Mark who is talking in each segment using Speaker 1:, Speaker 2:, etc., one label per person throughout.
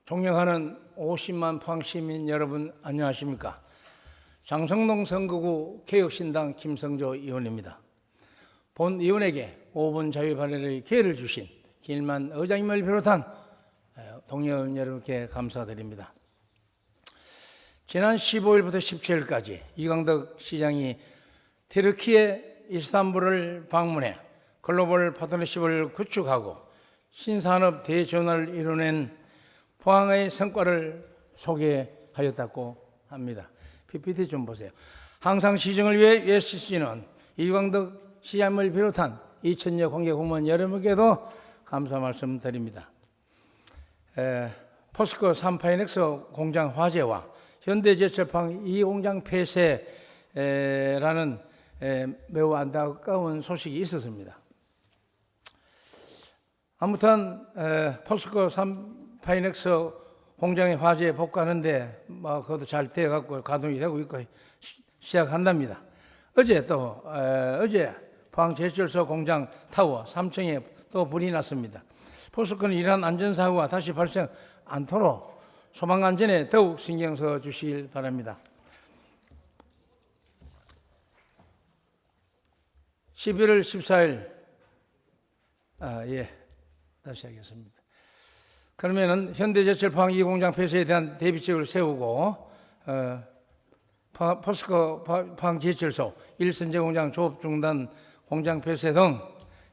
Speaker 1: 존경하는 50만 포항시민 여러분 안녕하십니까? 장성동 선거구 개혁신당 김성조 의원입니다. 본 의원에게 5분 자유 발언의 기회를 주신 김일만 의장님을 비롯한 동료 여러분께 감사드립니다. 지난 15일부터 17일까지 이광덕 시장이 튀르키예 이스탄불을 방문해 글로벌 파트너십을 구축하고 신산업 대전환을 이뤄낸 포항의 성과를 소개하였다고 합니다. PPT 좀 보세요. 항상 시정을 위해 애쓰시는 이광덕 시장을 비롯한 2천여 관계 공무원 여러분께도 감사 말씀드립니다. 포스코 3파이넥스 공장 화재와 현대제철 이 공장 폐쇄라는 매우 안타까운 소식이 있었습니다. 아무튼 포스코 3파이넥스 공장의 화재에 복구하는데 그것도 잘 되어갖고 가동이 되고 있고 시작한답니다. 어제 포항제철소 공장 타워 3층에 또 불이 났습니다. 포스코는 이러한 안전사고가 다시 발생 않도록 소방안전에 더욱 신경 써 주시길 바랍니다. 11월 14일 다시 하겠습니다. 그러면은 현대제철 포항 2공장 폐쇄에 대한 대비책을 세우고 포스코 포항제철소 1선제 공장 조업 중단 공장 폐쇄 등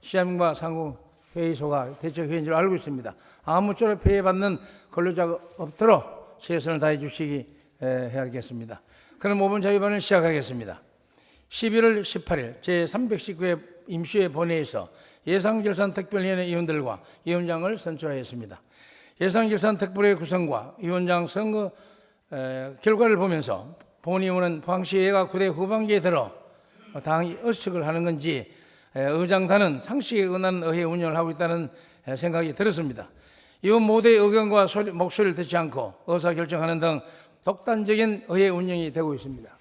Speaker 1: 시험과 상호 회의소가 대책 회의인 줄 알고 있습니다. 아무쪼록 피해받는 근로자가 없도록 최선을 다해 주시기 해야겠습니다. 그럼 5분 자유 발언을 시작하겠습니다. 11월 18일 제319회 임시회 본회의에서 예상결산특별위원회 위원들과 위원장을 선출하였습니다. 예상결산특별위의 구성과 위원장 선거 결과를 보면서 본의원은 포항시의회가 9대 후반기에 들어 당이 의식을 하는 건지 의장단은 상식에 의한 의회 운영을 하고 있다는 생각이 들었습니다. 이원 모두의 의견과 목소리를 듣지 않고 의사결정하는 등 독단적인 의회 운영이 되고 있습니다.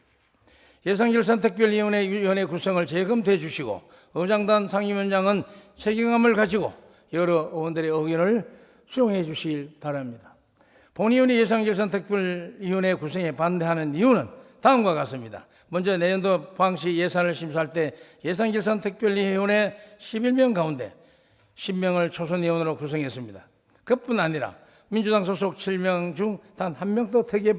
Speaker 1: 예상결산특별위원회 구성을 재검토해 주시고 의장단 상임위원장은 책임감을 가지고 여러 의원들의 의견을 수용해 주시길 바랍니다. 본의원이 예상결산특별위원회 구성에 반대하는 이유는 다음과 같습니다. 먼저 내년도 포항시 예산을 심사할 때 예산결산특별위원회 11명 가운데 10명을 초선의원으로 구성했습니다. 그뿐 아니라 민주당 소속 7명 중 단 1명도 특위에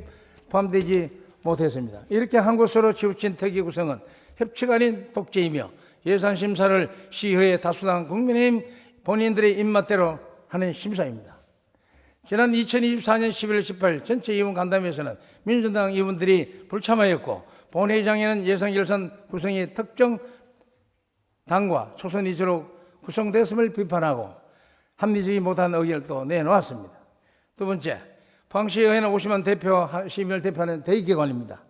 Speaker 1: 포함되지 못했습니다. 이렇게 한 곳으로 치우친 특위 구성은 협치가 아닌 독재이며 예산심사를 시의회 다수당 국민의힘 본인들의 입맛대로 하는 심사입니다. 지난 2024년 11월 18일 전체 의원 간담회에서는 민주당 의원들이 불참하였고 본회의장에는 예산결산 구성이 특정 당과 초선 위주로 구성됐음을 비판하고 합리적이 못한 의견을 또 내놓았습니다. 두 번째, 포항시의회는 50만 시민을 대표하는 대의기관입니다.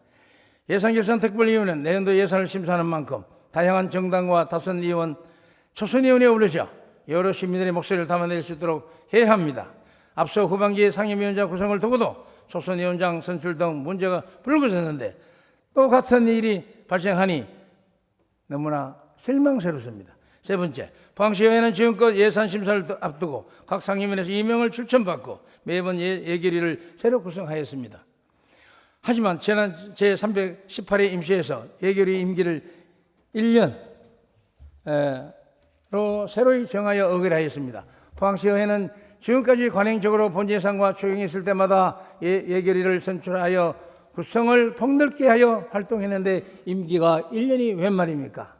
Speaker 1: 예산결산특별위원회는 내년도 예산을 심사하는 만큼 다양한 정당과 다선 의원, 초선 의원에 어울려서 여러 시민들의 목소리를 담아낼 수 있도록 해야 합니다. 앞서 후반기에 상임위원장 구성을 두고도 초선 위원장 선출 등 문제가 불거졌는데 또 같은 일이 발생하니 너무나 실망스럽습니다. 세 번째, 포항시의회는 지금껏 예산심사를 앞두고 각 상임위원회에서 임명을 추천받고 매번 예결위를 새로 구성하였습니다. 하지만 지난 제318회 임시회에서 예결위 임기를 1년로 새로이 정하여 의결하였습니다. 포항시의회는 지금까지 관행적으로 본예산과 추경했을 때마다 예결위를 선출하여 구성을 폭넓게 하여 활동했는데 임기가 1년이 웬 말입니까?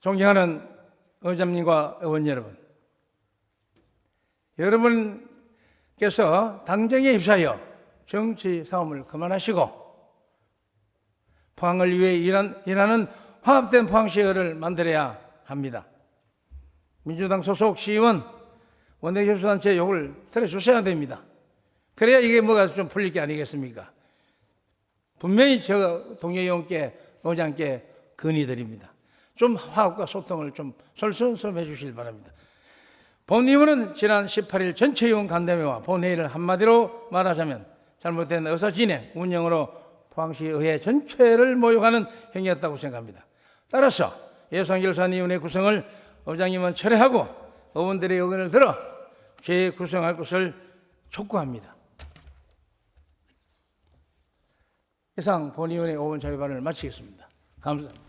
Speaker 1: 존경하는 의장님과 의원 여러분, 여러분께서 당정에 입사하여 정치 싸움을 그만하시고 포항을 위해 일하는 화합된 포항시의회를 만들어야 합니다. 민주당 소속 시의원, 원내교수단체 욕을 들어주셔야 됩니다. 그래야 이게 뭐가 좀 풀릴 게 아니겠습니까? 분명히 저 동료 의원께, 의장께 건의드립니다. 좀 화합과 소통을 좀 솔선수범해 주시길 바랍니다. 본의원은 지난 18일 전체 의원 간담회와 본회의를 한마디로 말하자면 잘못된 의사진행, 운영으로 포항시의회 전체를 모욕하는 행위였다고 생각합니다. 따라서 예산결산위원회 구성을 의장님은 철회하고 의원들의 의견을 들어 재구성할 것을 촉구합니다. 이상 본의원의 5분 자유발언을 마치겠습니다. 감사합니다.